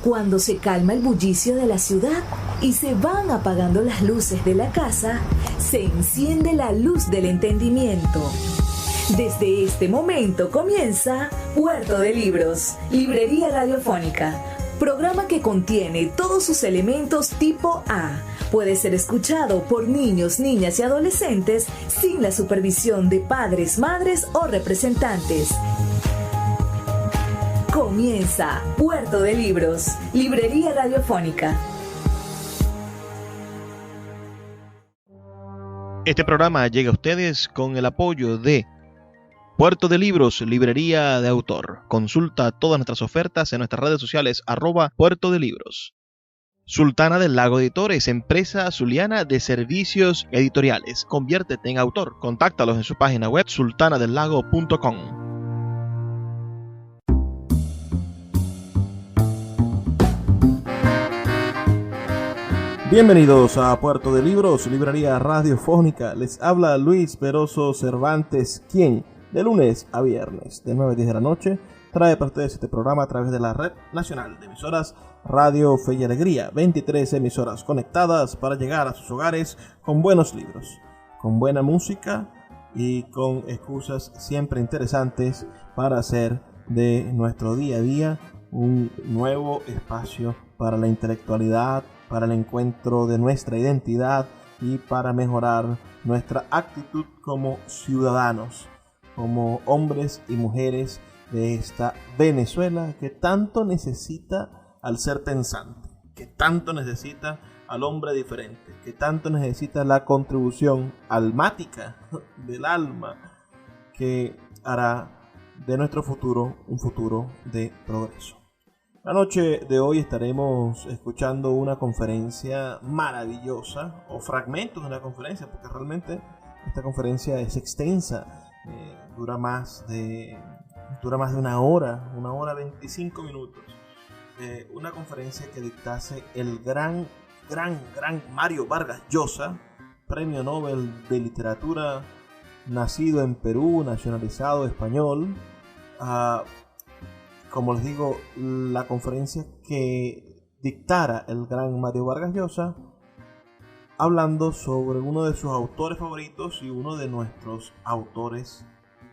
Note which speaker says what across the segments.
Speaker 1: Cuando se calma el bullicio de la ciudad y se van apagando las luces de la casa, se enciende la luz del entendimiento. Desde este momento comienza Puerto de Libros, Librería Radiofónica, programa que contiene todos sus elementos tipo A. Puede ser escuchado por niños, niñas y adolescentes sin la supervisión de padres, madres o representantes. Comienza Puerto de Libros, Librería Radiofónica.
Speaker 2: Este programa llega a ustedes con el apoyo de Puerto de Libros, Librería de Autor. Consulta todas nuestras ofertas en nuestras redes sociales @Puerto de Libros. Sultana del Lago Editores, empresa zuliana de servicios editoriales. Conviértete en autor. Contáctalos en su página web sultanadelago.com. Bienvenidos a Puerto de Libros, Librería Radiofónica. Les habla Luis Peroso Cervantes, quien de lunes a viernes de 9 a 10 de la noche trae para ustedes este programa a través de la Red Nacional de Emisoras Radio Fe y Alegría. 23 emisoras conectadas para llegar a sus hogares con buenos libros, con buena música y con excusas siempre interesantes para hacer de nuestro día a día un nuevo espacio para la intelectualidad, para el encuentro de nuestra identidad y para mejorar nuestra actitud como ciudadanos, como hombres y mujeres de esta Venezuela que tanto necesita al ser pensante, que tanto necesita al hombre diferente, que tanto necesita la contribución almática del alma que hará de nuestro futuro un futuro de progreso. La noche de hoy estaremos escuchando una conferencia maravillosa, o fragmentos de una conferencia, porque realmente esta conferencia es extensa, dura más de una hora 25 minutos. Una conferencia que dictase el gran Mario Vargas Llosa, Premio Nobel de Literatura, nacido en Perú, nacionalizado español. Como les digo, la conferencia que dictara el gran Mario Vargas Llosa, hablando sobre uno de sus autores favoritos y uno de nuestros autores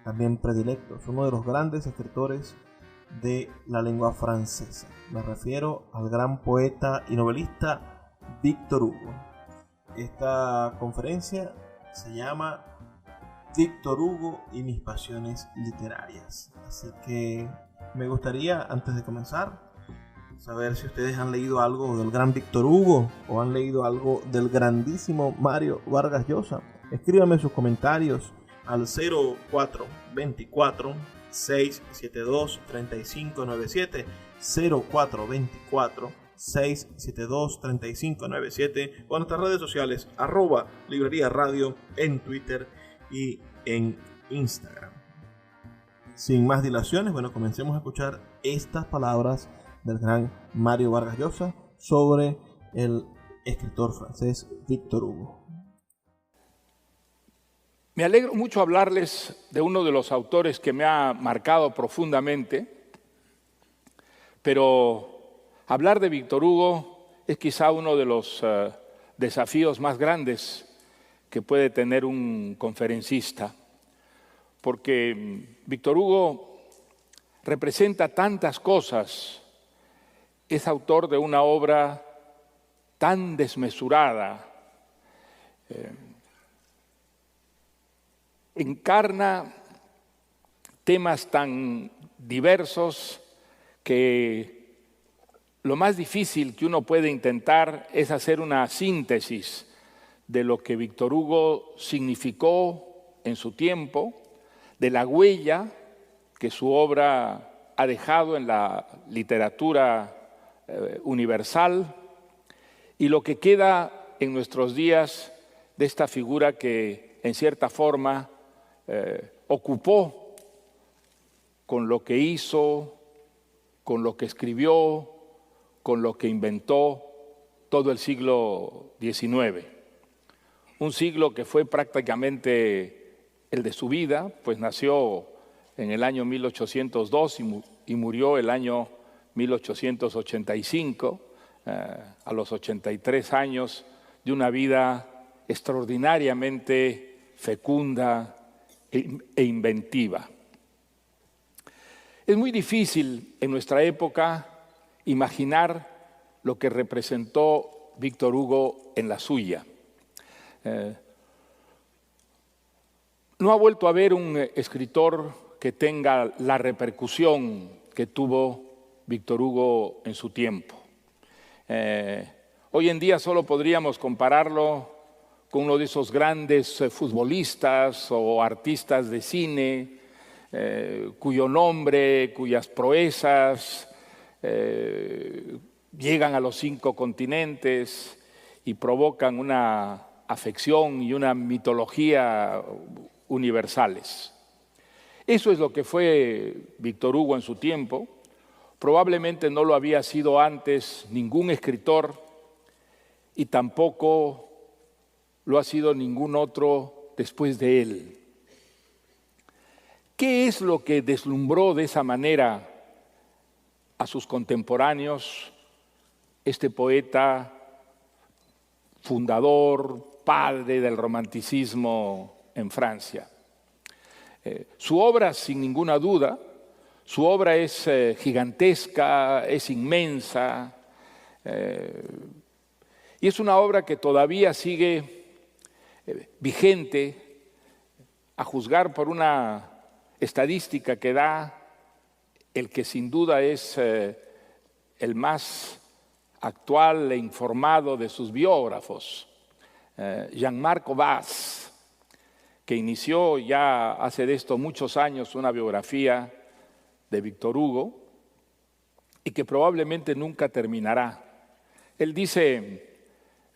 Speaker 2: también predilectos, uno de los grandes escritores de la lengua francesa. Me refiero al gran poeta y novelista Víctor Hugo. Esta conferencia se llama Víctor Hugo y mis pasiones literarias. Así que me gustaría, antes de comenzar, saber si ustedes han leído algo del gran Víctor Hugo o han leído algo del grandísimo Mario Vargas Llosa. Escríbanme sus comentarios al 0424 672 3597, 0424 672 3597, o en nuestras redes sociales @Librería Radio en Twitter y en Instagram. Sin más dilaciones, comencemos a escuchar estas palabras del gran Mario Vargas Llosa sobre el escritor francés Víctor Hugo.
Speaker 3: Me alegro mucho hablarles de uno de los autores que me ha marcado profundamente, pero hablar de Víctor Hugo es quizá uno de los desafíos más grandes que puede tener un conferencista, porque Víctor Hugo representa tantas cosas, es autor de una obra tan desmesurada, encarna temas tan diversos que lo más difícil que uno puede intentar es hacer una síntesis de lo que Víctor Hugo significó en su tiempo, de la huella que su obra ha dejado en la literatura universal y lo que queda en nuestros días de esta figura que en cierta forma ocupó con lo que hizo, con lo que escribió, con lo que inventó todo el siglo XIX. Un siglo que fue prácticamente el de su vida, pues nació en el año 1802 y murió el año 1885, a los 83 años, de una vida extraordinariamente fecunda e inventiva. Es muy difícil en nuestra época imaginar lo que representó Víctor Hugo en la suya. No ha vuelto a haber un escritor que tenga la repercusión que tuvo Víctor Hugo en su tiempo. Hoy en día solo podríamos compararlo con uno de esos grandes futbolistas o artistas de cine, cuyo nombre, cuyas proezas llegan a los 5 continentes y provocan una afección y una mitología universales. Eso es lo que fue Víctor Hugo en su tiempo. Probablemente no lo había sido antes ningún escritor y tampoco lo ha sido ningún otro después de él. ¿Qué es lo que deslumbró de esa manera a sus contemporáneos este poeta fundador, padre del romanticismo en Francia? Su obra, sin ninguna duda, su obra es gigantesca, es inmensa, y es una obra que todavía sigue vigente, a juzgar por una estadística que da el que sin duda es el más actual e informado de sus biógrafos, Jean-Marc Aubas, que inició ya hace de esto muchos años una biografía de Víctor Hugo y que probablemente nunca terminará. Él dice,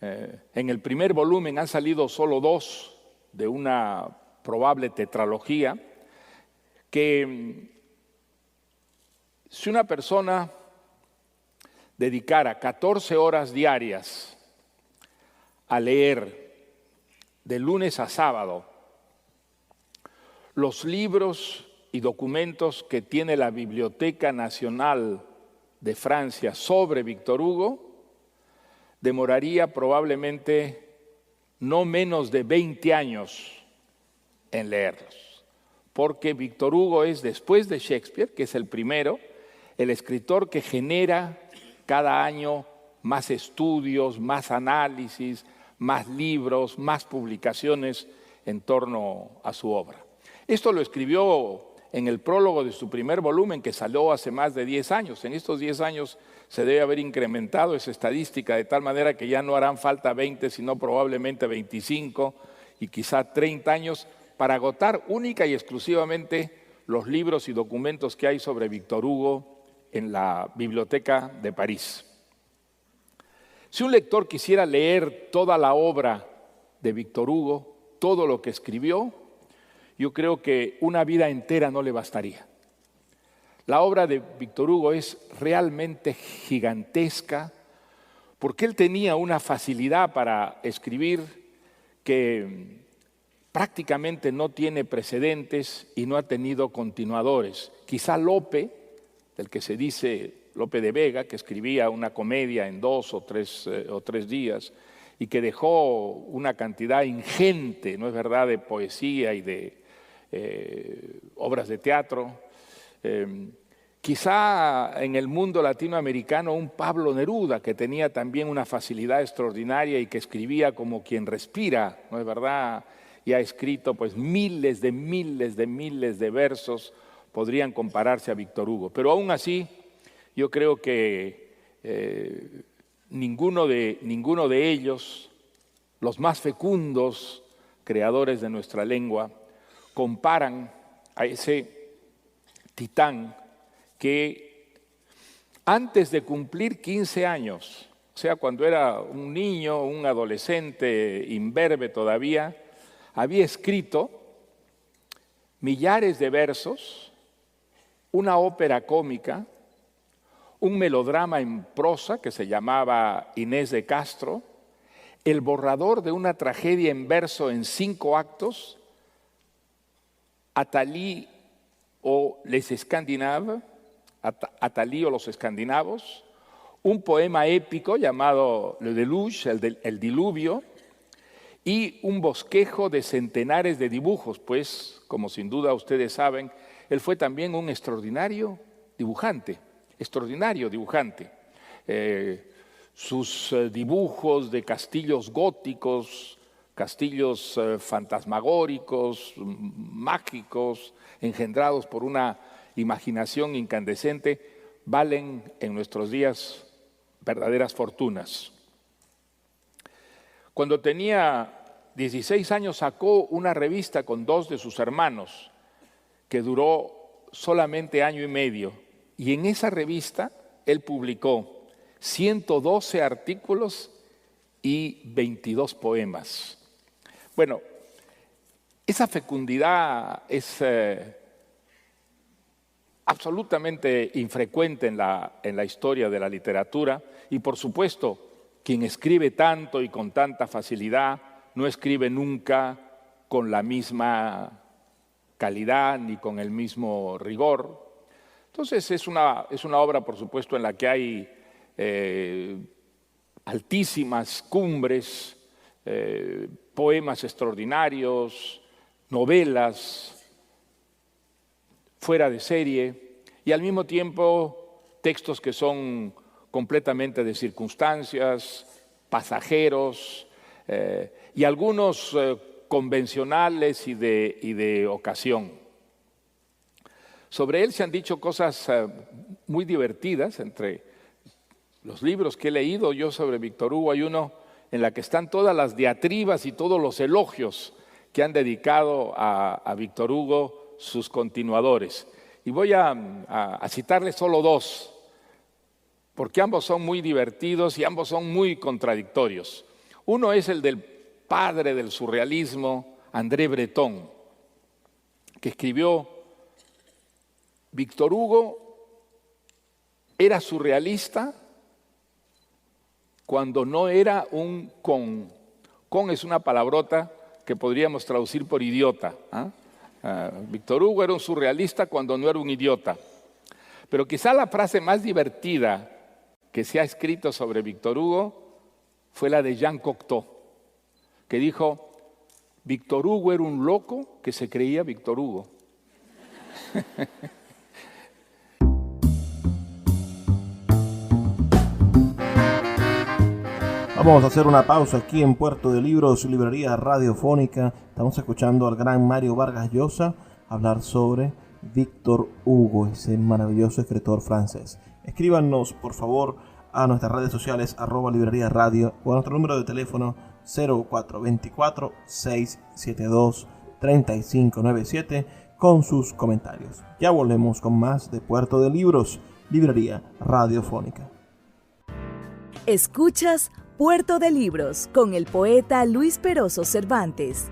Speaker 3: en el primer volumen han salido solo 2 de una probable tetralogía, que si una persona dedicara 14 horas diarias a leer de lunes a sábado los libros y documentos que tiene la Biblioteca Nacional de Francia sobre Víctor Hugo, demoraría probablemente no menos de 20 años en leerlos. Porque Víctor Hugo es, después de Shakespeare, que es el primero, el escritor que genera cada año más estudios, más análisis, más libros, más publicaciones en torno a su obra. Esto lo escribió en el prólogo de su primer volumen, que salió hace más de 10 años. En estos 10 años se debe haber incrementado esa estadística de tal manera que ya no harán falta 20, sino probablemente 25 y quizá 30 años para agotar única y exclusivamente los libros y documentos que hay sobre Víctor Hugo en la Biblioteca de París. Si un lector quisiera leer toda la obra de Víctor Hugo, todo lo que escribió, yo creo que una vida entera no le bastaría. La obra de Víctor Hugo es realmente gigantesca porque él tenía una facilidad para escribir que prácticamente no tiene precedentes y no ha tenido continuadores. Quizá Lope, del que se dice Lope de Vega, que escribía una comedia en 2 o 3 días y que dejó una cantidad ingente, ¿no es verdad?, de poesía y de obras de teatro. Quizá en el mundo latinoamericano un Pablo Neruda, que tenía también una facilidad extraordinaria y que escribía como quien respira, ¿no es verdad?, y ha escrito pues miles de versos, podrían compararse a Víctor Hugo. Pero aún así, yo creo que ninguno de ellos, los más fecundos creadores de nuestra lengua, comparan a ese titán que antes de cumplir 15 años, o sea, cuando era un niño, un adolescente, imberbe todavía, había escrito millares de versos, una ópera cómica, un melodrama en prosa que se llamaba Inés de Castro, el borrador de una tragedia en verso en 5 actos, Athalie o Les Scandinaves, Atalío los escandinavos, un poema épico llamado Le Déluge, el diluvio, y un bosquejo de centenares de dibujos, pues, como sin duda ustedes saben, él fue también un extraordinario dibujante. Sus dibujos de castillos góticos, castillos fantasmagóricos, mágicos, engendrados por una imaginación incandescente, valen en nuestros días verdaderas fortunas. Cuando tenía 16 años sacó una revista con 2 de sus hermanos, que duró solamente año y medio, y en esa revista él publicó 112 artículos y 22 poemas. Bueno, esa fecundidad es absolutamente infrecuente en la historia de la literatura, y por supuesto, quien escribe tanto y con tanta facilidad no escribe nunca con la misma calidad ni con el mismo rigor. Entonces es una obra, por supuesto, en la que hay altísimas cumbres, poemas extraordinarios, novelas fuera de serie, y al mismo tiempo textos que son completamente de circunstancias, pasajeros, y algunos convencionales y de ocasión. Sobre él se han dicho cosas muy divertidas. Entre los libros que he leído yo sobre Víctor Hugo hay uno en la que están todas las diatribas y todos los elogios que han dedicado a Víctor Hugo sus continuadores. Y voy a citarles solo 2, porque ambos son muy divertidos y ambos son muy contradictorios. Uno es el del padre del surrealismo, André Breton, que escribió: Víctor Hugo era surrealista cuando no era un con. Con es una palabrota que podríamos traducir por idiota. Víctor Hugo era un surrealista cuando no era un idiota. Pero quizá la frase más divertida que se ha escrito sobre Víctor Hugo fue la de Jean Cocteau, que dijo: Víctor Hugo era un loco que se creía Víctor Hugo.
Speaker 2: Vamos a hacer una pausa aquí en Puerto de Libros, librería radiofónica. Estamos escuchando al gran Mario Vargas Llosa hablar sobre Víctor Hugo, ese maravilloso escritor francés. Escríbanos, por favor, a nuestras redes sociales, @librería radio, o a nuestro número de teléfono 0424-672-3597 con sus comentarios. Ya volvemos con más de Puerto de Libros, librería radiofónica.
Speaker 1: Escuchas Puerto de Libros con el poeta Luis Peroso Cervantes.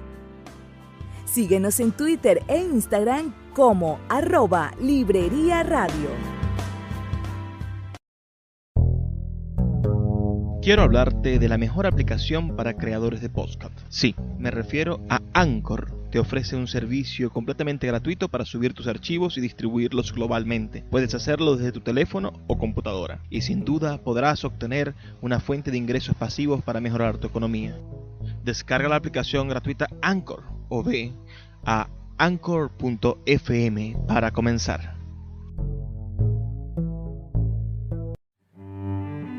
Speaker 1: Síguenos en Twitter e Instagram como @librería radio.
Speaker 4: Quiero hablarte de la mejor aplicación para creadores de podcast. Sí, me refiero a Anchor. Te ofrece un servicio completamente gratuito para subir tus archivos y distribuirlos globalmente. Puedes hacerlo desde tu teléfono o computadora, y sin duda podrás obtener una fuente de ingresos pasivos para mejorar tu economía. Descarga la aplicación gratuita Anchor o ve a anchor.fm para comenzar.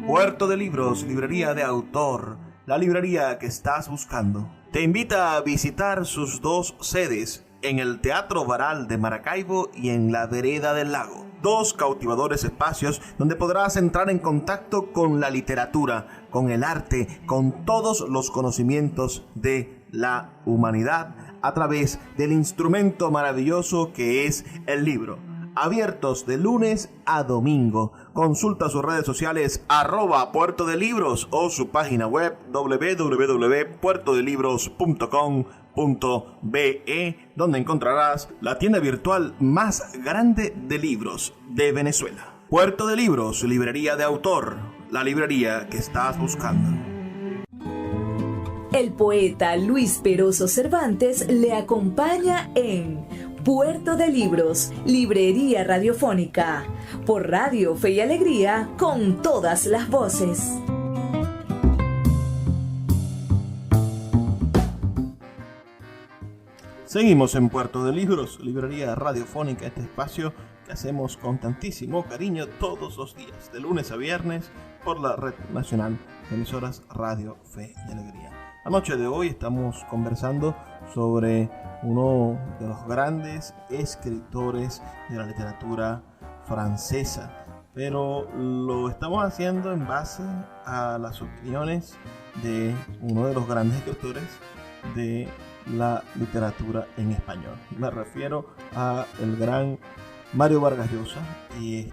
Speaker 2: Puerto de Libros, librería de autor, la librería que estás buscando. Te invita a visitar sus 2 sedes, en el Teatro Baral de Maracaibo y en la Vereda del Lago. 2 cautivadores espacios donde podrás entrar en contacto con la literatura, con el arte, con todos los conocimientos de la humanidad a través del instrumento maravilloso que es el libro. Abiertos de lunes a domingo. Consulta sus redes sociales @Puerto de Libros o su página web www.puertodelibros.com.be, donde encontrarás la tienda virtual más grande de libros de Venezuela. Puerto de Libros, librería de autor, la librería que estás buscando.
Speaker 1: El poeta Luis Peroso Cervantes le acompaña en Puerto de Libros, librería radiofónica, por Radio Fe y Alegría, con todas las voces.
Speaker 2: Seguimos en Puerto de Libros, librería radiofónica, este espacio que hacemos con tantísimo cariño todos los días, de lunes a viernes, por la Red Nacional de Emisoras Radio Fe y Alegría. La noche de hoy estamos conversando sobre uno de los grandes escritores de la literatura francesa, pero lo estamos haciendo en base a las opiniones de uno de los grandes escritores de la literatura en español. Me refiero a el gran Mario Vargas Llosa, y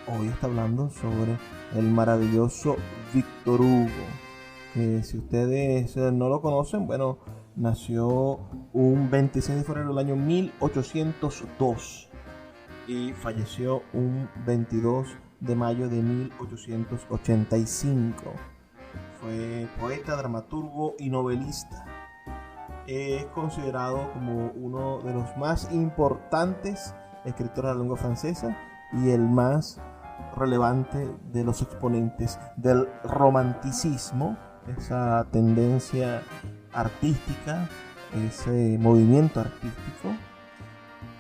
Speaker 2: hoy está hablando sobre el maravilloso Víctor Hugo, que si ustedes no lo conocen, bueno, nació un 26 de febrero del año 1802 y falleció un 22 de mayo de 1885. Fue poeta, dramaturgo y novelista. Es considerado como uno de los más importantes escritores de la lengua francesa y el más relevante de los exponentes del romanticismo, esa tendencia artística, ese movimiento artístico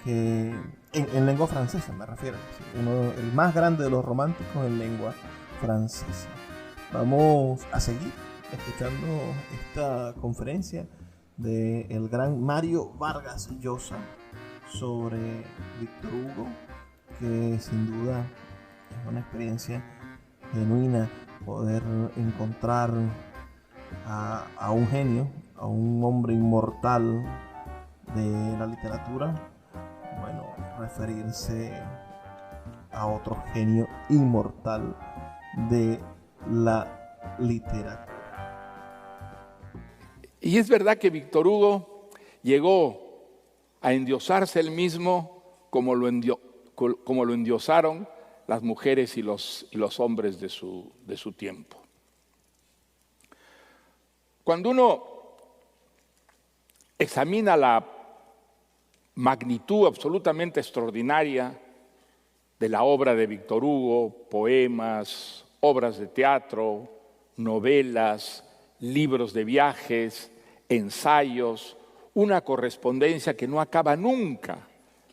Speaker 2: que en lengua francesa me refiero, el más grande de los románticos en lengua francesa. Vamos a seguir escuchando esta conferencia del gran Mario Vargas Llosa sobre Víctor Hugo, que sin duda es una experiencia genuina poder encontrar a un genio, a un hombre inmortal de la literatura, bueno, referirse a otro genio inmortal de la literatura.
Speaker 3: Y es verdad que Víctor Hugo llegó a endiosarse él mismo como lo endiosaron las mujeres y los hombres de su tiempo. Cuando uno examina la magnitud absolutamente extraordinaria de la obra de Víctor Hugo, poemas, obras de teatro, novelas, libros de viajes, ensayos, una correspondencia que no acaba nunca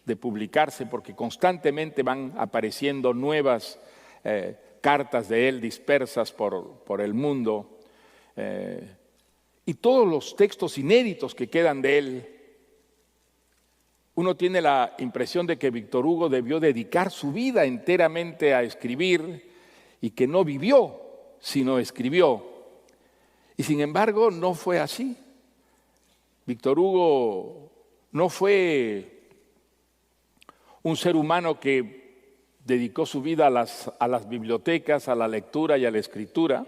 Speaker 3: de publicarse porque constantemente van apareciendo nuevas cartas de él dispersas por el mundo, y todos los textos inéditos que quedan de él. Uno tiene la impresión de que Víctor Hugo debió dedicar su vida enteramente a escribir y que no vivió, sino escribió. Y sin embargo, no fue así. Víctor Hugo no fue un ser humano que dedicó su vida a las bibliotecas, a la lectura y a la escritura,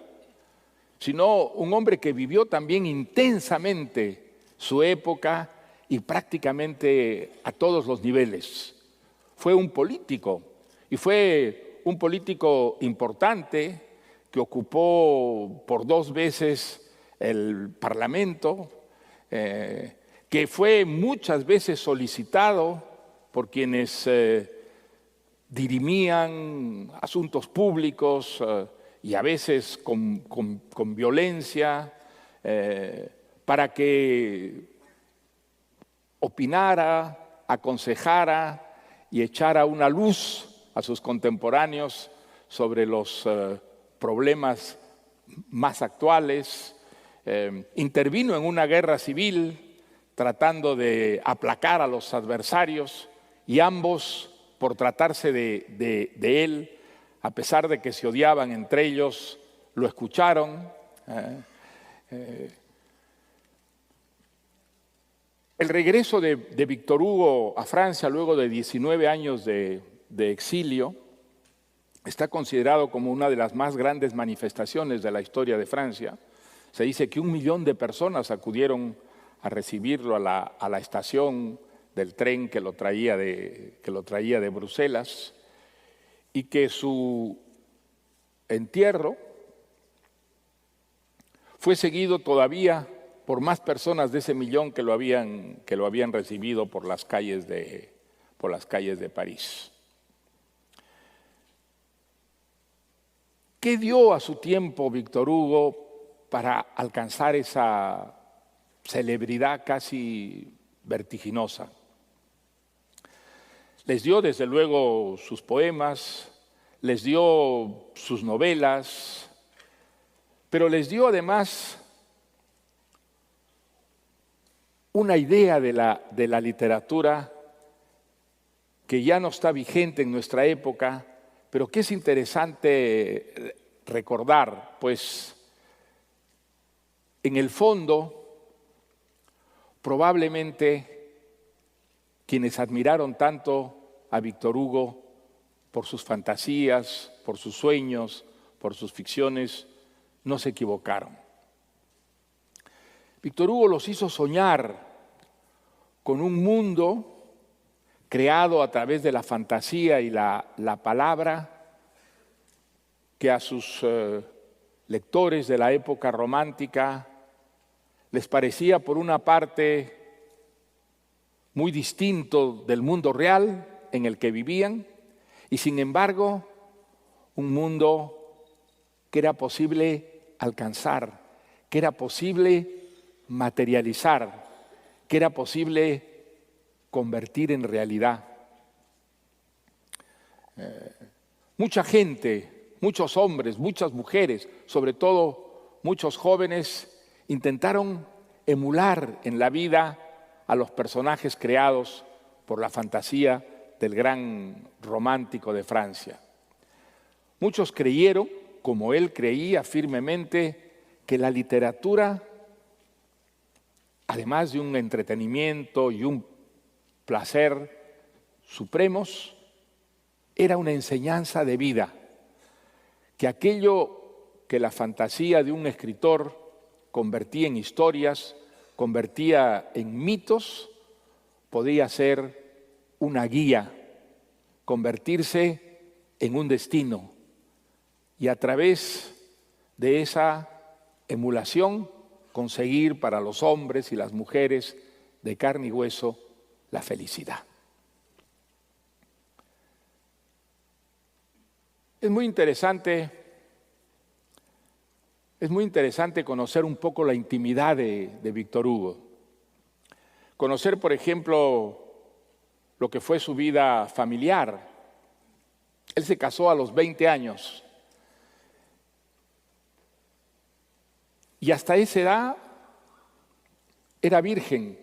Speaker 3: sino un hombre que vivió también intensamente su época y prácticamente a todos los niveles. Fue un político, y fue un político importante que ocupó por 2 veces el Parlamento, que fue muchas veces solicitado por quienes dirimían asuntos públicos y a veces con violencia, para que opinara, aconsejara y echara una luz a sus contemporáneos sobre los problemas más actuales. Intervino en una guerra civil tratando de aplacar a los adversarios, y ambos, por tratarse de él, a pesar de que se odiaban entre ellos, lo escucharon. El regreso de Víctor Hugo a Francia luego de 19 años de exilio está considerado como una de las más grandes manifestaciones de la historia de Francia. Se dice que 1 millón de personas acudieron a recibirlo a la estación del tren que lo traía de Bruselas, y que su entierro fue seguido todavía por más personas de ese millón que lo habían recibido por las calles de París. ¿Qué dio a su tiempo Víctor Hugo para alcanzar esa celebridad casi vertiginosa? Les dio desde luego sus poemas, les dio sus novelas, pero les dio además una idea de la literatura que ya no está vigente en nuestra época, pero que es interesante recordar, pues en el fondo, probablemente quienes admiraron tanto a Víctor Hugo por sus fantasías, por sus sueños, por sus ficciones, no se equivocaron. Víctor Hugo los hizo soñar con un mundo creado a través de la fantasía y la palabra, que a sus lectores de la época romántica les parecía por una parte muy distinto del mundo real en el que vivían, y sin embargo un mundo que era posible alcanzar, que era posible materializar, que era posible convertir en realidad. Mucha gente, muchos hombres, muchas mujeres, sobre todo muchos jóvenes, intentaron emular en la vida a los personajes creados por la fantasía del gran romántico de Francia. Muchos creyeron, como él creía firmemente, que la literatura, además de un entretenimiento y un placer supremos, era una enseñanza de vida, que aquello que la fantasía de un escritor convertía en historias, convertía en mitos, podía ser una guía, convertirse en un destino, y a través de esa emulación conseguir para los hombres y las mujeres de carne y hueso la felicidad. Es muy interesante conocer un poco la intimidad de Víctor Hugo. Conocer, por ejemplo, lo que fue su vida familiar. Él se casó a los 20 años. Y hasta esa edad era virgen.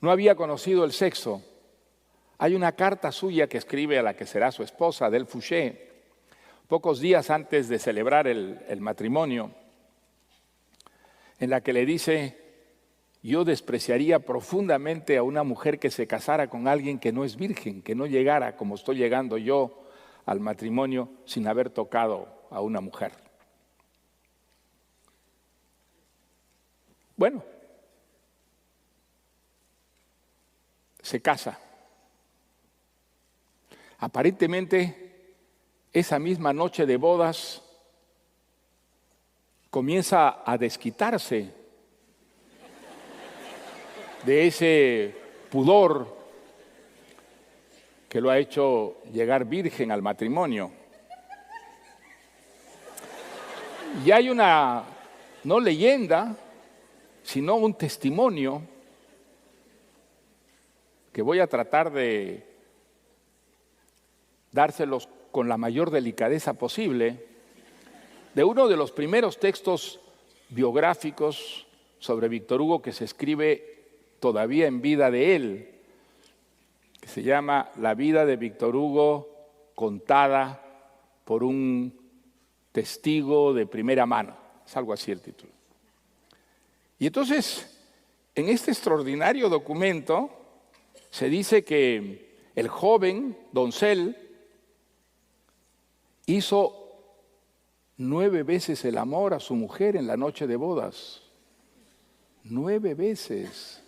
Speaker 3: No había conocido el sexo. Hay una carta suya que escribe a la que será su esposa, Adèle Fouché, pocos días antes de celebrar el matrimonio, en la que le dice: yo despreciaría profundamente a una mujer que se casara con alguien que no es virgen, que no llegara como estoy llegando yo al matrimonio sin haber tocado a una mujer. Bueno, se casa. Aparentemente, esa misma noche de bodas comienza a desquitarse de ese pudor que lo ha hecho llegar virgen al matrimonio. Y hay una, no leyenda, sino un testimonio que voy a tratar de dárselos con la mayor delicadeza posible, de uno de los primeros textos biográficos sobre Víctor Hugo que se escribe todavía en vida de él, que se llama La vida de Víctor Hugo contada por un testigo de primera mano. Es algo así el título. Y entonces, en este extraordinario documento se dice que el joven doncel hizo 9 veces el amor a su mujer en la noche de bodas. 9 veces.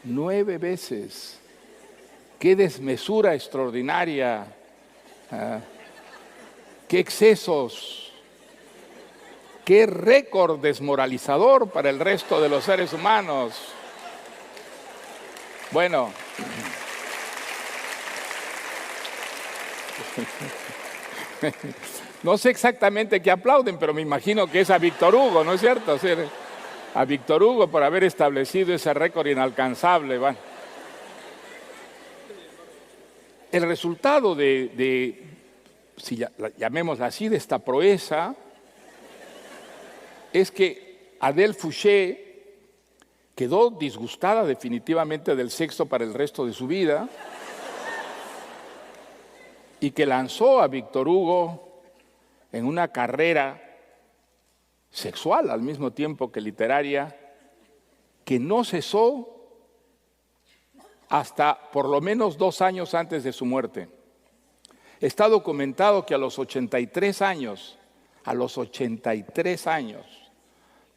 Speaker 3: 9 veces. Qué desmesura extraordinaria. Qué excesos. ¡Qué récord desmoralizador para el resto de los seres humanos! Bueno, no sé exactamente qué aplauden, pero me imagino que es a Víctor Hugo, ¿no es cierto? O sea, a Víctor Hugo por haber establecido ese récord inalcanzable. Bueno. El resultado si llamémosla así, de esta proeza, es que Adele Fouché quedó disgustada definitivamente del sexo para el resto de su vida y que lanzó a Víctor Hugo en una carrera sexual al mismo tiempo que literaria que no cesó hasta por lo menos 2 años antes de su muerte. Está documentado que a los 83 años,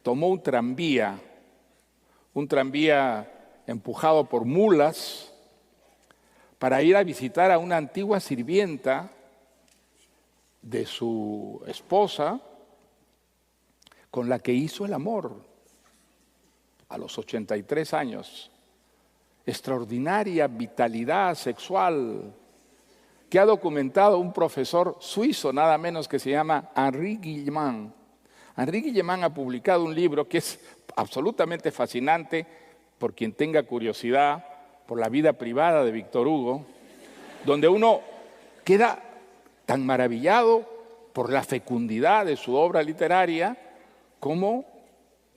Speaker 3: tomó un tranvía empujado por mulas para ir a visitar a una antigua sirvienta de su esposa con la que hizo el amor a los 83 años. Extraordinaria vitalidad sexual que ha documentado un profesor suizo, nada menos, que se llama Henri Guillemant. Henri Guillemant ha publicado un libro que es absolutamente fascinante por quien tenga curiosidad por la vida privada de Víctor Hugo, donde uno queda tan maravillado por la fecundidad de su obra literaria como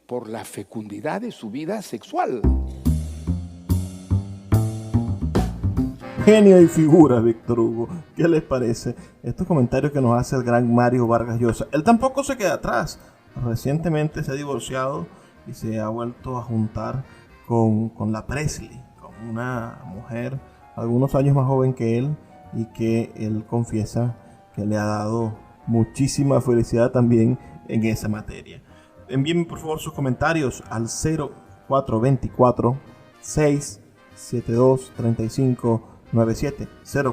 Speaker 3: por la fecundidad de su vida sexual.
Speaker 2: Genio y figura, Víctor Hugo. ¿Qué les parece? Estos comentarios que nos hace el gran Mario Vargas Llosa. Él tampoco se queda atrás. Recientemente se ha divorciado y se ha vuelto a juntar con la Presley, con una mujer algunos años más joven que él y que él confiesa que le ha dado muchísima felicidad también en esa materia. Envíenme por favor sus comentarios al 0424 672 3597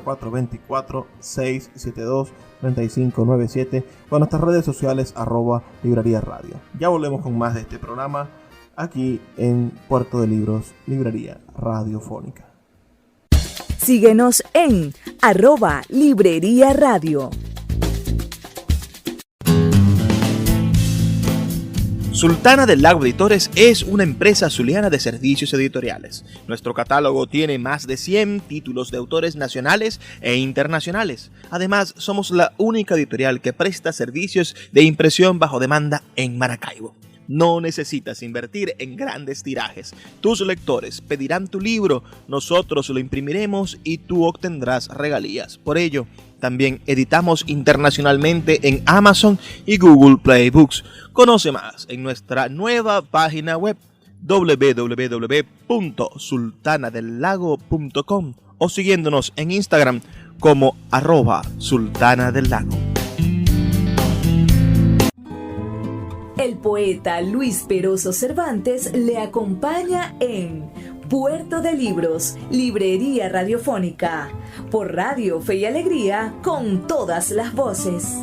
Speaker 2: 0424 672 3597 o en nuestras redes sociales @Librería Radio. Ya volvemos con más de este programa aquí en Puerto de Libros, Librería Radiofónica.
Speaker 1: Síguenos en @Librería Radio.
Speaker 4: Sultana del Lago Editores es una empresa zuliana de servicios editoriales. Nuestro catálogo tiene más de 100 títulos de autores nacionales e internacionales. Además, somos la única editorial que presta servicios de impresión bajo demanda en Maracaibo. No necesitas invertir en grandes tirajes. Tus lectores pedirán tu libro, nosotros lo imprimiremos y tú obtendrás regalías. Por ello, también editamos internacionalmente en Amazon y Google Play Books. Conoce más en nuestra nueva página web www.sultanadelago.com o siguiéndonos en Instagram como @sultanadelago.
Speaker 1: El poeta Luis Peroso Cervantes le acompaña en Puerto de Libros, Librería Radiofónica, por Radio Fe y Alegría, con todas las voces.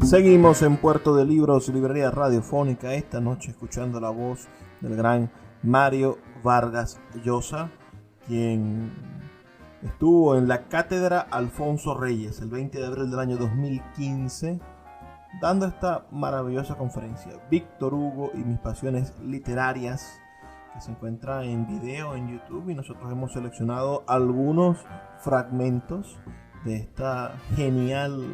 Speaker 2: Seguimos en Puerto de Libros, Librería Radiofónica, esta noche escuchando la voz del gran Mario Vargas Llosa, quien estuvo en la Cátedra Alfonso Reyes el 20 de abril del año 2015, dando esta maravillosa conferencia, Víctor Hugo y mis pasiones literarias, que se encuentra en video en YouTube, y nosotros hemos seleccionado algunos fragmentos de esta genial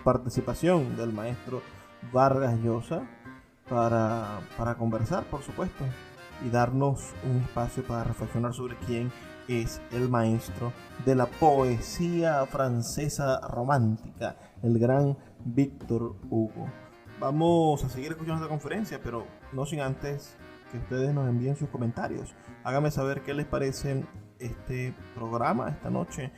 Speaker 2: participación del maestro Vargas Llosa para conversar, por supuesto, y darnos un espacio para reflexionar sobre quién es el maestro de la poesía francesa romántica, el gran Víctor Hugo. Vamos a seguir escuchando esta conferencia, pero no sin antes que ustedes nos envíen sus comentarios. Háganme saber qué les parece este programa esta noche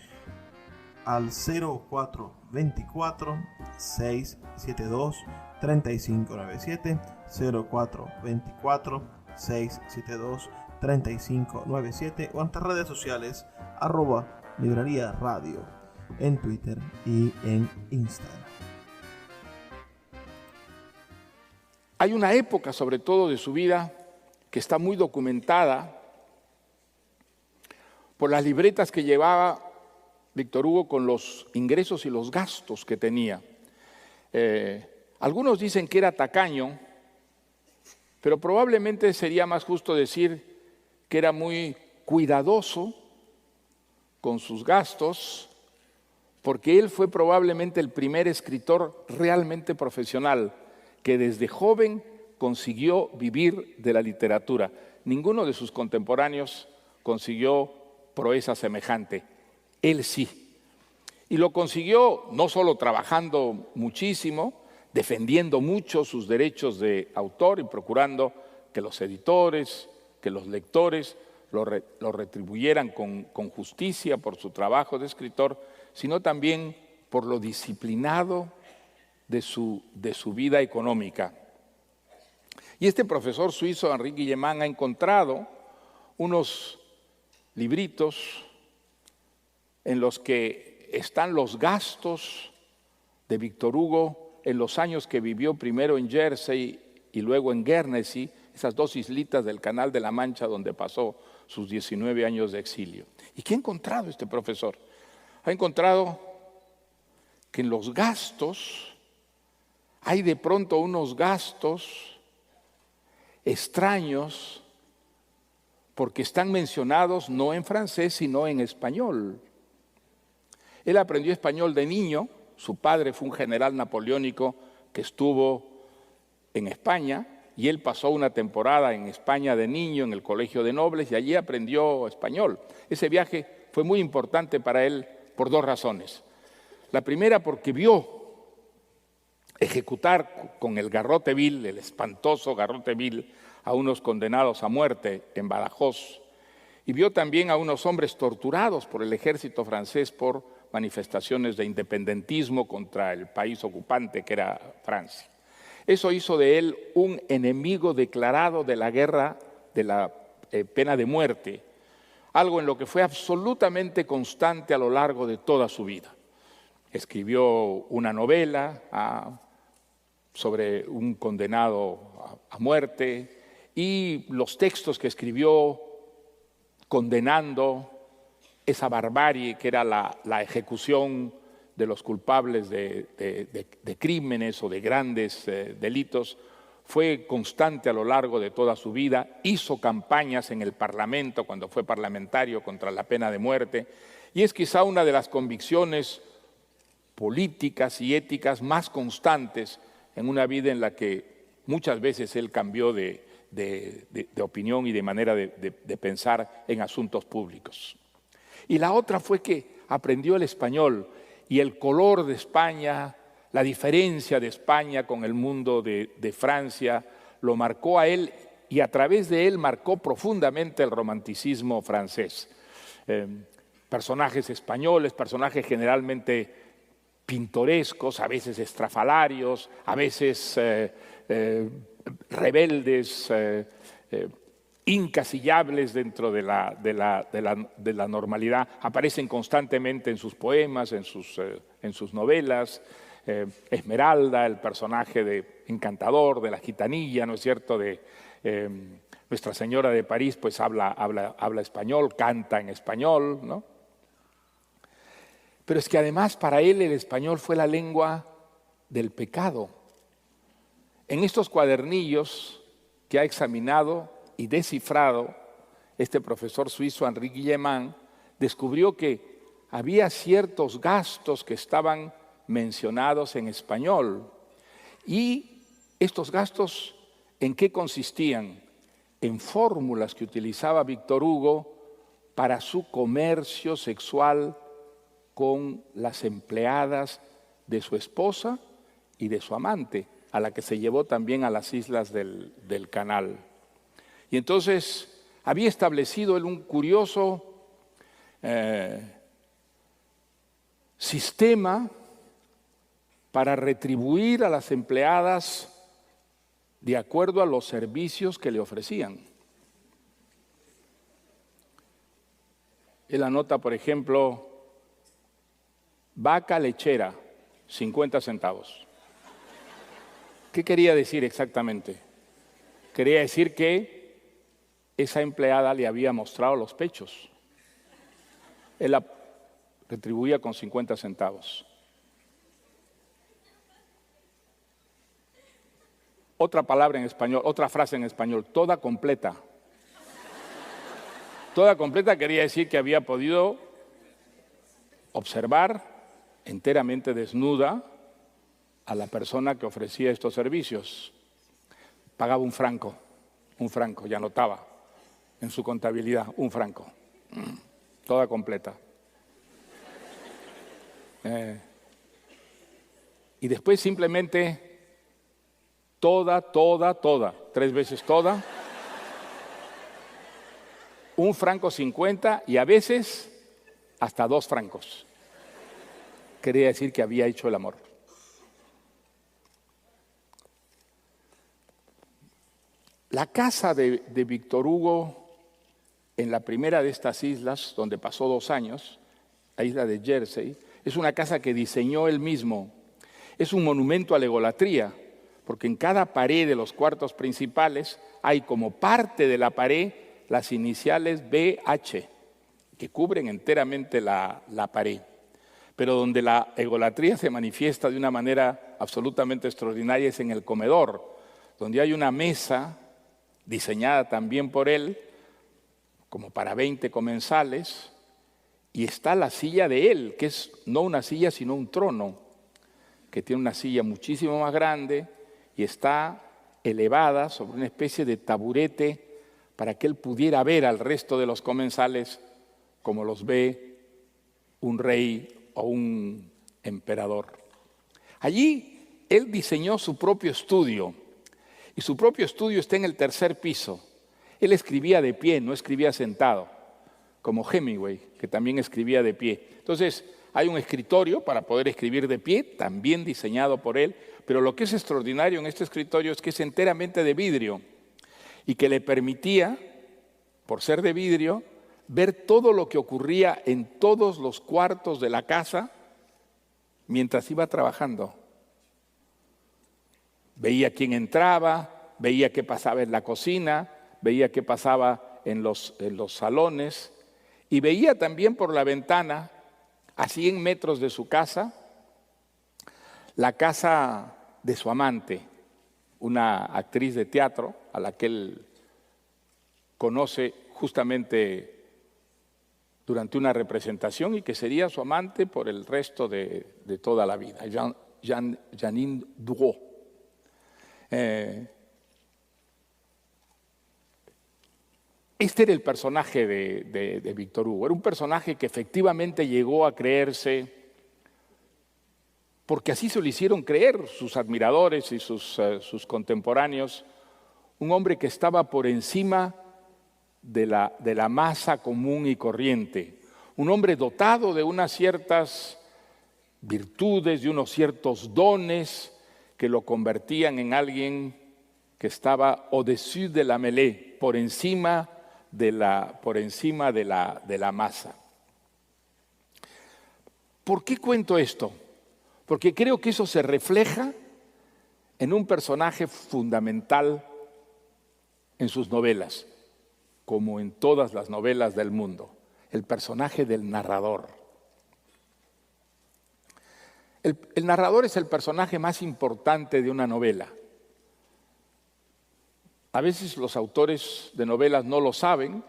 Speaker 2: al 0424 672 3597 0424 672 3597 o en nuestras redes sociales @Librería Radio. en Twitter y en Instagram.
Speaker 3: Hay una época, sobre todo de su vida, que está muy documentada por las libretas que llevaba Víctor Hugo con los ingresos y los gastos que tenía. Algunos dicen que era tacaño, pero probablemente sería más justo decir que era muy cuidadoso con sus gastos, porque él fue probablemente el primer escritor realmente profesional que desde joven consiguió vivir de la literatura. Ninguno de sus contemporáneos consiguió proeza semejante. Él sí. Y lo consiguió no solo trabajando muchísimo, defendiendo mucho sus derechos de autor y procurando que los editores, que los lectores lo retribuyeran con justicia por su trabajo de escritor, sino también por lo disciplinado de su vida económica. Y este profesor suizo, Henri Guillemán, ha encontrado unos libritos en los que están los gastos de Víctor Hugo en los años que vivió primero en Jersey y luego en Guernsey, esas dos islitas del Canal de la Mancha donde pasó sus 19 años de exilio. ¿Y qué ha encontrado este profesor? Ha encontrado que en los gastos hay de pronto unos gastos extraños porque están mencionados no en francés sino en español. Él aprendió español de niño, su padre fue un general napoleónico que estuvo en España y él pasó una temporada en España de niño en el Colegio de Nobles y allí aprendió español. Ese viaje fue muy importante para él por dos razones. La primera porque vio ejecutar con el garrote vil, el espantoso garrote vil, a unos condenados a muerte en Badajoz. Y vio también a unos hombres torturados por el ejército francés por manifestaciones de independentismo contra el país ocupante que era Francia. Eso hizo de él un enemigo declarado de la guerra de la pena de muerte, algo en lo que fue absolutamente constante a lo largo de toda su vida. Escribió una novela sobre un condenado a muerte y los textos que escribió condenando esa barbarie que era la ejecución de los culpables de crímenes o de grandes delitos, fue constante a lo largo de toda su vida, hizo campañas en el Parlamento cuando fue parlamentario contra la pena de muerte y es quizá una de las convicciones políticas y éticas más constantes en una vida en la que muchas veces él cambió de opinión y de manera de pensar en asuntos públicos. Y la otra fue que aprendió el español y el color de España, la diferencia de España con el mundo de Francia, lo marcó a él y a través de él marcó profundamente el romanticismo francés. Personajes españoles, personajes generalmente pintorescos, a veces estrafalarios, a veces rebeldes, incasillables dentro de la normalidad, aparecen constantemente en sus poemas, en sus novelas. Esmeralda, el personaje encantador de la gitanilla, ¿no es cierto?, de Nuestra Señora de París, pues habla español, canta en español, ¿no? Pero es que además para él el español fue la lengua del pecado. En estos cuadernillos que ha examinado y descifrado este profesor suizo Henri Guillemán, descubrió que había ciertos gastos que estaban mencionados en español. ¿Y estos gastos en qué consistían? En fórmulas que utilizaba Víctor Hugo para su comercio sexual con las empleadas de su esposa y de su amante, a la que se llevó también a las islas del Canal. Y entonces había establecido él un curioso sistema para retribuir a las empleadas de acuerdo a los servicios que le ofrecían. Él anota, por ejemplo, vaca lechera, 50 centavos. ¿Qué quería decir exactamente? Quería decir que esa empleada le había mostrado los pechos. Él la retribuía con 50 centavos. Otra palabra en español, otra frase en español, toda completa. Toda completa quería decir que había podido observar enteramente desnuda a la persona que ofrecía estos servicios. Pagaba un franco, y anotaba en su contabilidad, un franco. Toda completa. Y después simplemente toda, 3 veces toda. 1,50 francos y a veces hasta 2 francos. Quería decir que había hecho el amor. La casa de Víctor Hugo en la primera de estas islas, donde pasó 2 años, la isla de Jersey, es una casa que diseñó él mismo. Es un monumento a la egolatría, porque en cada pared de los cuartos principales hay como parte de la pared las iniciales BH, que cubren enteramente la pared. Pero donde la egolatría se manifiesta de una manera absolutamente extraordinaria es en el comedor, donde hay una mesa diseñada también por él, como para 20 comensales, y está la silla de él, que es no una silla sino un trono, que tiene una silla muchísimo más grande y está elevada sobre una especie de taburete para que él pudiera ver al resto de los comensales como los ve un rey o un emperador. Allí él diseñó su propio estudio, y su propio estudio está en el 3er piso. Él escribía de pie, no escribía sentado, como Hemingway, que también escribía de pie. Entonces, hay un escritorio para poder escribir de pie, también diseñado por él, pero lo que es extraordinario en este escritorio es que es enteramente de vidrio y que le permitía, por ser de vidrio, ver todo lo que ocurría en todos los cuartos de la casa mientras iba trabajando. Veía quién entraba, veía qué pasaba en la cocina, veía qué pasaba en los salones y veía también por la ventana, a 100 metros de su casa, la casa de su amante, una actriz de teatro a la que él conoce justamente durante una representación y que sería su amante por el resto de toda la vida, Janine Drouot. Este era el personaje de Víctor Hugo. Era un personaje que efectivamente llegó a creerse, porque así se lo hicieron creer sus admiradores y sus contemporáneos, un hombre que estaba por encima de la masa común y corriente, un hombre dotado de unas ciertas virtudes, de unos ciertos dones que lo convertían en alguien que estaba au-dessus de la mêlée, por encima de la masa. ¿Por qué cuento esto? Porque creo que eso se refleja en un personaje fundamental en sus novelas, como en todas las novelas del mundo, el personaje del narrador. El narrador es el personaje más importante de una novela. A veces los autores de novelas no lo saben,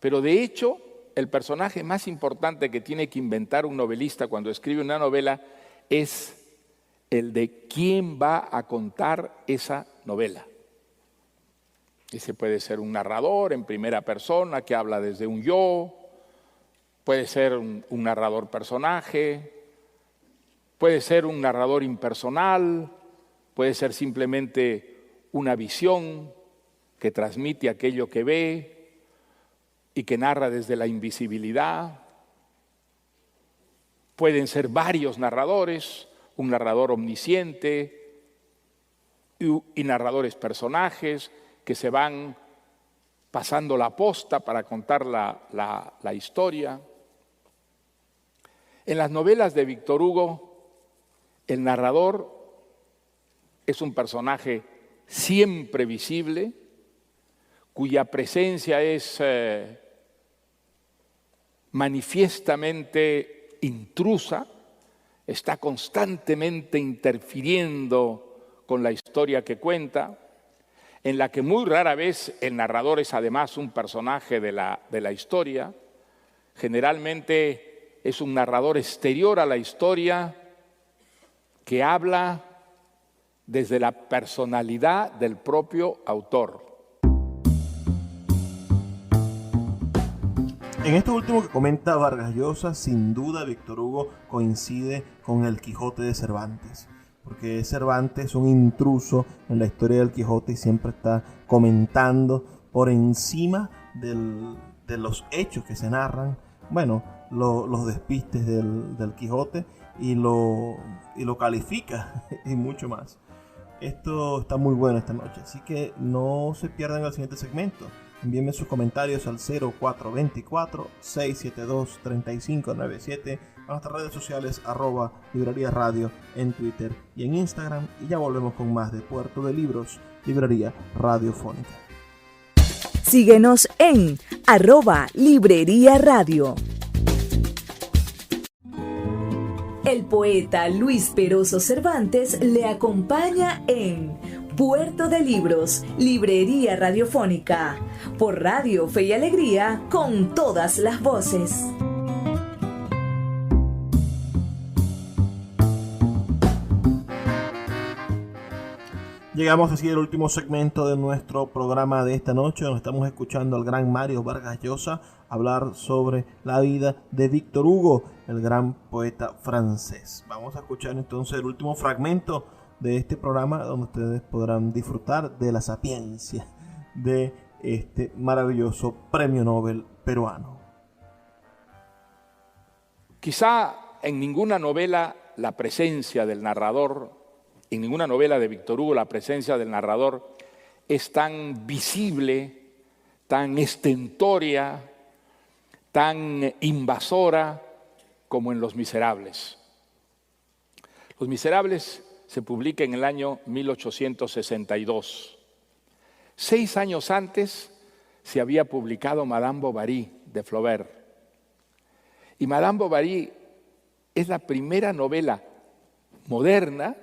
Speaker 3: pero de hecho el personaje más importante que tiene que inventar un novelista cuando escribe una novela es el de quién va a contar esa novela. Ese puede ser un narrador en primera persona que habla desde un yo, puede ser un narrador personaje, puede ser un narrador impersonal, puede ser simplemente una visión que transmite aquello que ve y que narra desde la invisibilidad. Pueden ser varios narradores, un narrador omnisciente y narradores personajes que se van pasando la posta para contar la historia. En las novelas de Víctor Hugo, el narrador es un personaje siempre visible, cuya presencia es manifiestamente intrusa, está constantemente interfiriendo con la historia que cuenta, en la que muy rara vez el narrador es además un personaje de la historia. Generalmente es un narrador exterior a la historia que habla desde la personalidad del propio autor.
Speaker 2: En esto último que comenta Vargas Llosa, sin duda Víctor Hugo coincide con el Quijote de Cervantes, porque Cervantes es un intruso en la historia del Quijote y siempre está comentando por encima de los hechos que se narran, bueno, los despistes del Quijote y lo califica y mucho más. Esto está muy bueno esta noche, así que no se pierdan el siguiente segmento. Envíenme sus comentarios al 0424-672-3597 a nuestras redes sociales @Librería Radio en Twitter y en Instagram. Y ya volvemos con más de Puerto de Libros, Librería Radiofónica.
Speaker 1: Síguenos en @Librería Radio. El poeta Luis Peroso Cervantes le acompaña en Puerto de Libros, Librería Radiofónica, por Radio Fe y Alegría, con todas las voces.
Speaker 2: Llegamos así al último segmento de nuestro programa de esta noche, donde estamos escuchando al gran Mario Vargas Llosa hablar sobre la vida de Víctor Hugo, el gran poeta francés. Vamos a escuchar entonces el último fragmento de este programa, donde ustedes podrán disfrutar de la sapiencia de este maravilloso premio Nobel peruano.
Speaker 3: Quizá en ninguna novela la presencia del narrador, en ninguna novela de Víctor Hugo la presencia del narrador es tan visible, tan estentórea, tan invasora como en Los Miserables. Los Miserables se publica en el año 1862. 6 años antes se había publicado Madame Bovary de Flaubert. Y Madame Bovary es la primera novela moderna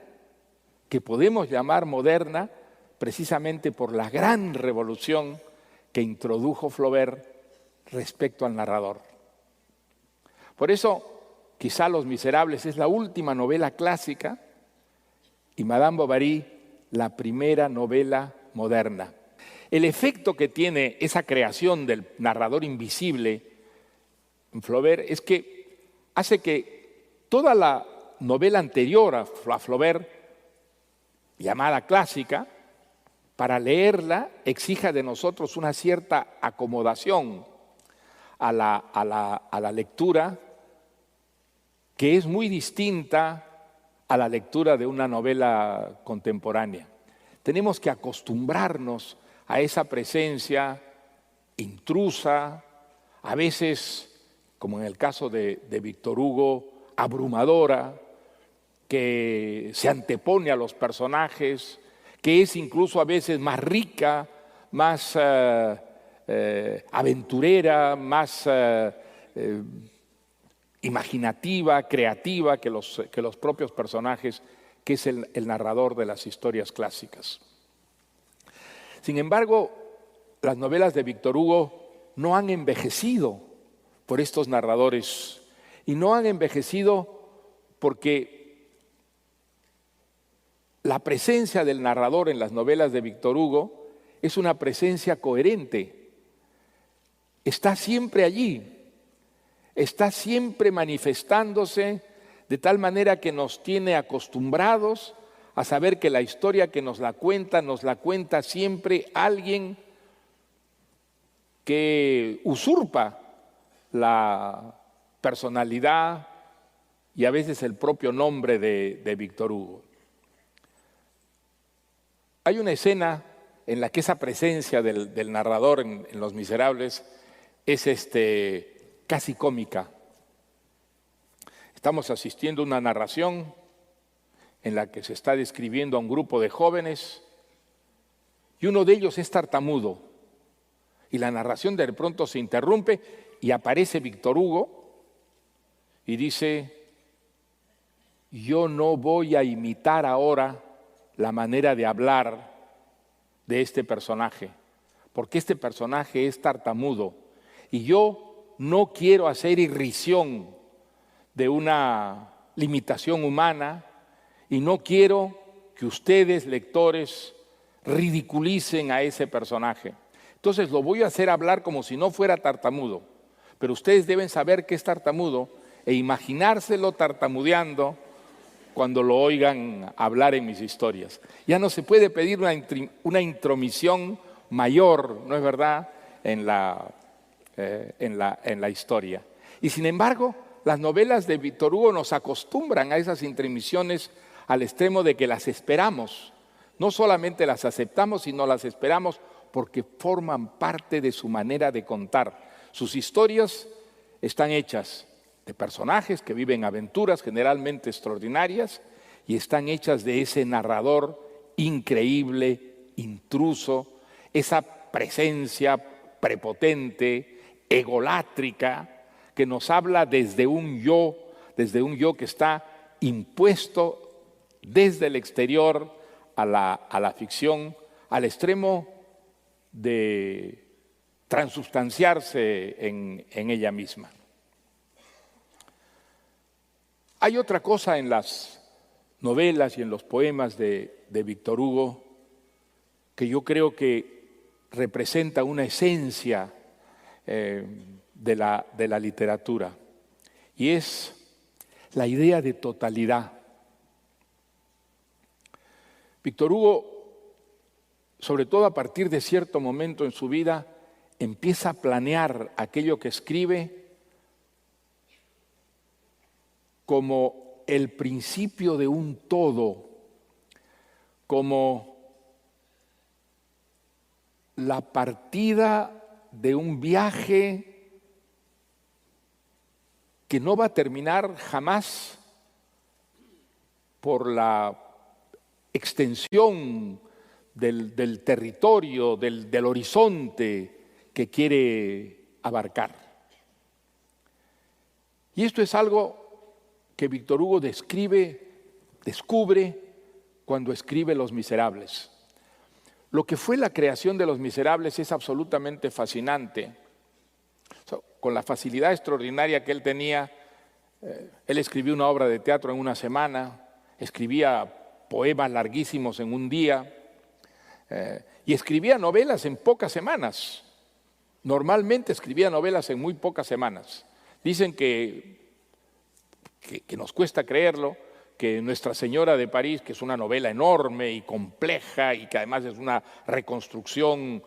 Speaker 3: que podemos llamar moderna precisamente por la gran revolución que introdujo Flaubert respecto al narrador. Por eso, quizá Los Miserables es la última novela clásica y Madame Bovary la primera novela moderna. El efecto que tiene esa creación del narrador invisible en Flaubert es que hace que toda la novela anterior a Flaubert, llamada clásica, para leerla exija de nosotros una cierta acomodación a la lectura, que es muy distinta a la lectura de una novela contemporánea. Tenemos que acostumbrarnos a esa presencia intrusa, a veces, como en el caso de Víctor Hugo, abrumadora, que se antepone a los personajes, que es incluso a veces más rica, más aventurera, más imaginativa, creativa que los propios personajes, que es el narrador de las historias clásicas. Sin embargo, las novelas de Víctor Hugo no han envejecido por estos narradores, y no han envejecido porque la presencia del narrador en las novelas de Víctor Hugo es una presencia coherente. Está siempre allí, está siempre manifestándose de tal manera que nos tiene acostumbrados a saber que la historia que nos la cuenta siempre alguien que usurpa la personalidad y a veces el propio nombre de Víctor Hugo. Hay una escena en la que esa presencia del narrador en Los Miserables es casi cómica. Estamos asistiendo a una narración en la que se está describiendo a un grupo de jóvenes y uno de ellos es tartamudo. Y la narración de pronto se interrumpe y aparece Víctor Hugo y dice: yo no voy a imitar ahora la manera de hablar de este personaje, porque este personaje es tartamudo y yo no quiero hacer irrisión de una limitación humana y no quiero que ustedes, lectores, ridiculicen a ese personaje. Entonces lo voy a hacer hablar como si no fuera tartamudo, pero ustedes deben saber que es tartamudo e imaginárselo tartamudeando cuando lo oigan hablar en mis historias. Ya no se puede pedir una intromisión mayor, ¿no es verdad?, en la historia. Y sin embargo, las novelas de Víctor Hugo nos acostumbran a esas intromisiones al extremo de que las esperamos. No solamente las aceptamos, sino las esperamos porque forman parte de su manera de contar. Sus historias están hechas de personajes que viven aventuras generalmente extraordinarias y están hechas de ese narrador increíble, intruso, esa presencia prepotente, egolátrica, que nos habla desde un yo que está impuesto desde el exterior a la ficción, al extremo de transubstanciarse en ella misma. Hay otra cosa en las novelas y en los poemas de Víctor Hugo que yo creo que representa una esencia de la literatura, y es la idea de totalidad. Víctor Hugo, sobre todo a partir de cierto momento en su vida, empieza a planear aquello que escribe como el principio de un todo, como la partida de un viaje que no va a terminar jamás por la extensión del territorio, del horizonte que quiere abarcar. Y esto es algo que Víctor Hugo descubre cuando escribe Los Miserables. Lo que fue la creación de Los Miserables es absolutamente fascinante. Con la facilidad extraordinaria que él tenía, él escribió una obra de teatro en una semana, escribía poemas larguísimos en un día, y escribía novelas en pocas semanas. Normalmente escribía novelas en muy pocas semanas. Dicen que nos cuesta creerlo, que Nuestra Señora de París, que es una novela enorme y compleja y que además es una reconstrucción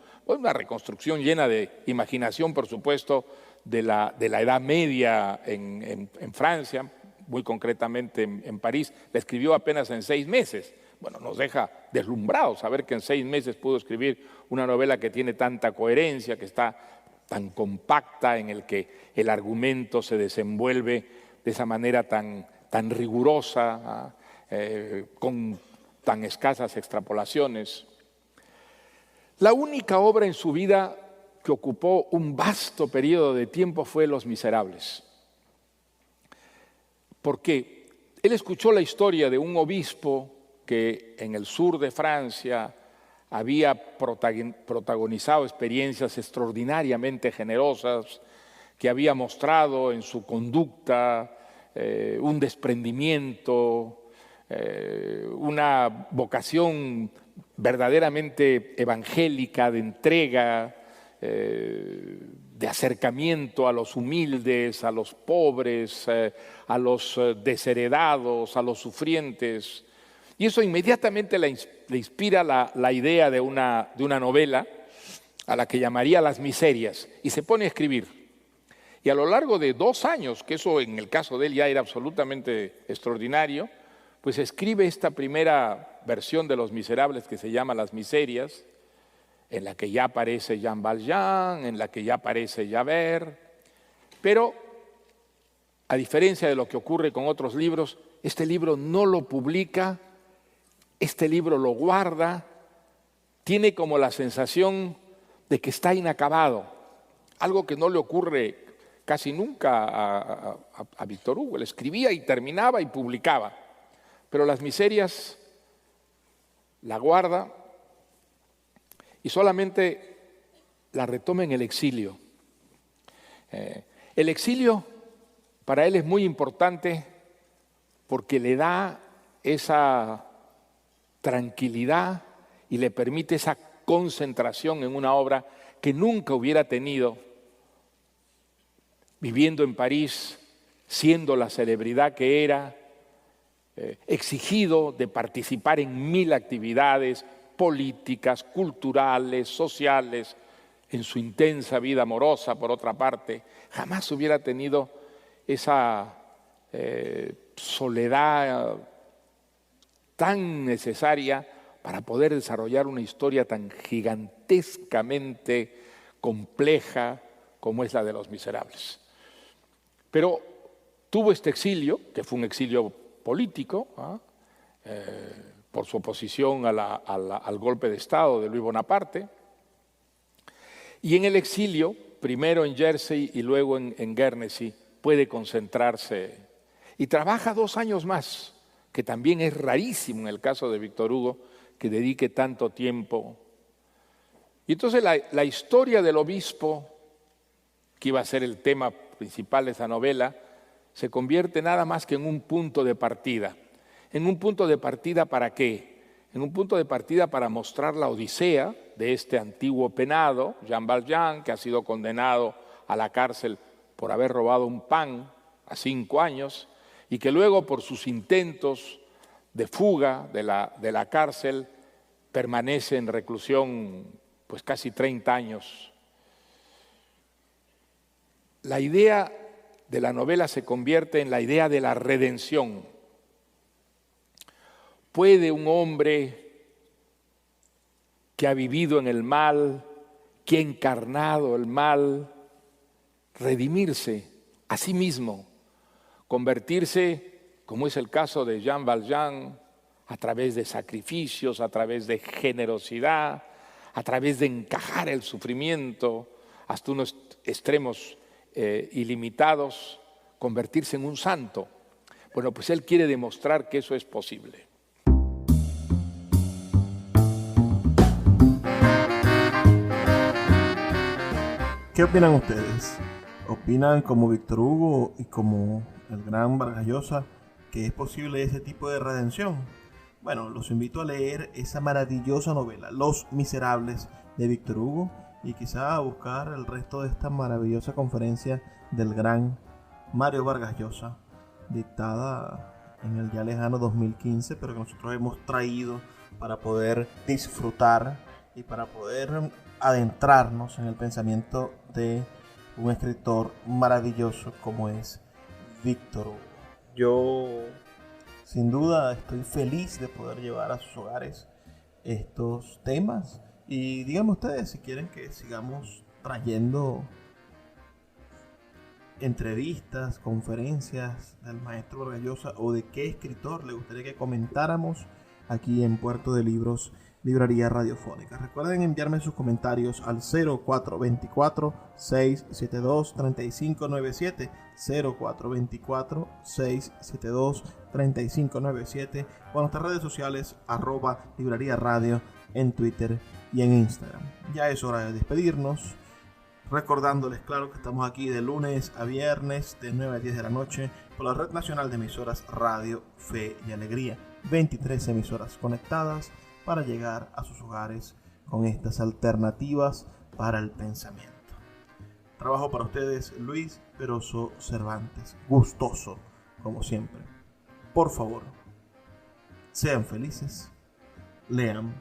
Speaker 3: llena de imaginación, por supuesto, de la Edad Media en Francia, muy concretamente en París, la escribió apenas en 6 meses. Bueno, nos deja deslumbrados saber que en 6 meses pudo escribir una novela que tiene tanta coherencia, que está tan compacta, en el que el argumento se desenvuelve de esa manera tan rigurosa, con tan escasas extrapolaciones. La única obra en su vida que ocupó un vasto periodo de tiempo fue Los Miserables. Porque él escuchó la historia de un obispo que en el sur de Francia había protagonizado experiencias extraordinariamente generosas, que había mostrado en su conducta un desprendimiento, una vocación verdaderamente evangélica, de entrega, de acercamiento a los humildes, a los pobres, a los desheredados, a los sufrientes. Y eso inmediatamente le inspira la idea de una novela a la que llamaría Las Miserias, y se pone a escribir. Y a lo largo de 2 años, que eso en el caso de él ya era absolutamente extraordinario, pues escribe esta primera versión de Los Miserables que se llama Las Miserias, en la que ya aparece Jean Valjean, en la que ya aparece Javert, pero a diferencia de lo que ocurre con otros libros, este libro no lo publica, este libro lo guarda, tiene como la sensación de que está inacabado, algo que no le ocurre casi nunca a Víctor Hugo. Él escribía y terminaba y publicaba, pero Las Miserias la guarda y solamente la retoma en el exilio. El exilio para él es muy importante porque le da esa tranquilidad y le permite esa concentración en una obra que nunca hubiera tenido viviendo en París, siendo la celebridad que era, exigido de participar en 1000 actividades políticas, culturales, sociales, en su intensa vida amorosa, por otra parte, jamás hubiera tenido esa soledad tan necesaria para poder desarrollar una historia tan gigantescamente compleja como es la de Los Miserables. Pero tuvo este exilio, que fue un exilio político, por su oposición al golpe de Estado de Luis Bonaparte, y en el exilio, primero en Jersey y luego en Guernsey, puede concentrarse y trabaja 2 años más, que también es rarísimo en el caso de Víctor Hugo, que dedique tanto tiempo. Y entonces la historia del obispo, que iba a ser el tema principal de esa novela, se convierte nada más que en un punto de partida. ¿En un punto de partida para qué? En un punto de partida para mostrar la odisea de este antiguo penado, Jean Valjean, que ha sido condenado a la cárcel por haber robado un pan a 5 años y que luego por sus intentos de fuga de la cárcel permanece en reclusión pues casi 30 años. La idea de la novela se convierte en la idea de la redención. ¿Puede un hombre que ha vivido en el mal, que ha encarnado el mal, redimirse a sí mismo, convertirse, como es el caso de Jean Valjean, a través de sacrificios, a través de generosidad, a través de encajar el sufrimiento hasta unos extremos ilimitados, convertirse en un santo? Bueno, pues él quiere demostrar que eso es posible.
Speaker 2: ¿Qué opinan ustedes? ¿Opinan como Víctor Hugo y como el gran Vargas Llosa que es posible ese tipo de redención? Bueno, los invito a leer esa maravillosa novela, Los Miserables, de Víctor Hugo, y quizá a buscar el resto de esta maravillosa conferencia del gran Mario Vargas Llosa, dictada en el ya lejano 2015, pero que nosotros hemos traído para poder disfrutar y para poder adentrarnos en el pensamiento de un escritor maravilloso como es Víctor Hugo. Yo sin duda estoy feliz de poder llevar a sus hogares estos temas y díganme ustedes si quieren que sigamos trayendo entrevistas, conferencias del maestro Vargas Llosa o de qué escritor le gustaría que comentáramos aquí en Puerto de Libros, Librería Radiofónica. Recuerden enviarme sus comentarios al 0424-672-3597, 0424-672-3597 o en nuestras redes sociales @Librería Radio en Twitter y en Instagram. Ya es hora de despedirnos, recordándoles, claro, que estamos aquí de lunes a viernes de 9 a 10 de la noche por la Red Nacional de Emisoras Radio Fe y Alegría. 23 emisoras conectadas para llegar a sus hogares con estas alternativas para el pensamiento. Trabajo para ustedes Luis Peroso Cervantes, gustoso como siempre. Por favor, sean felices, lean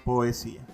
Speaker 2: poesía.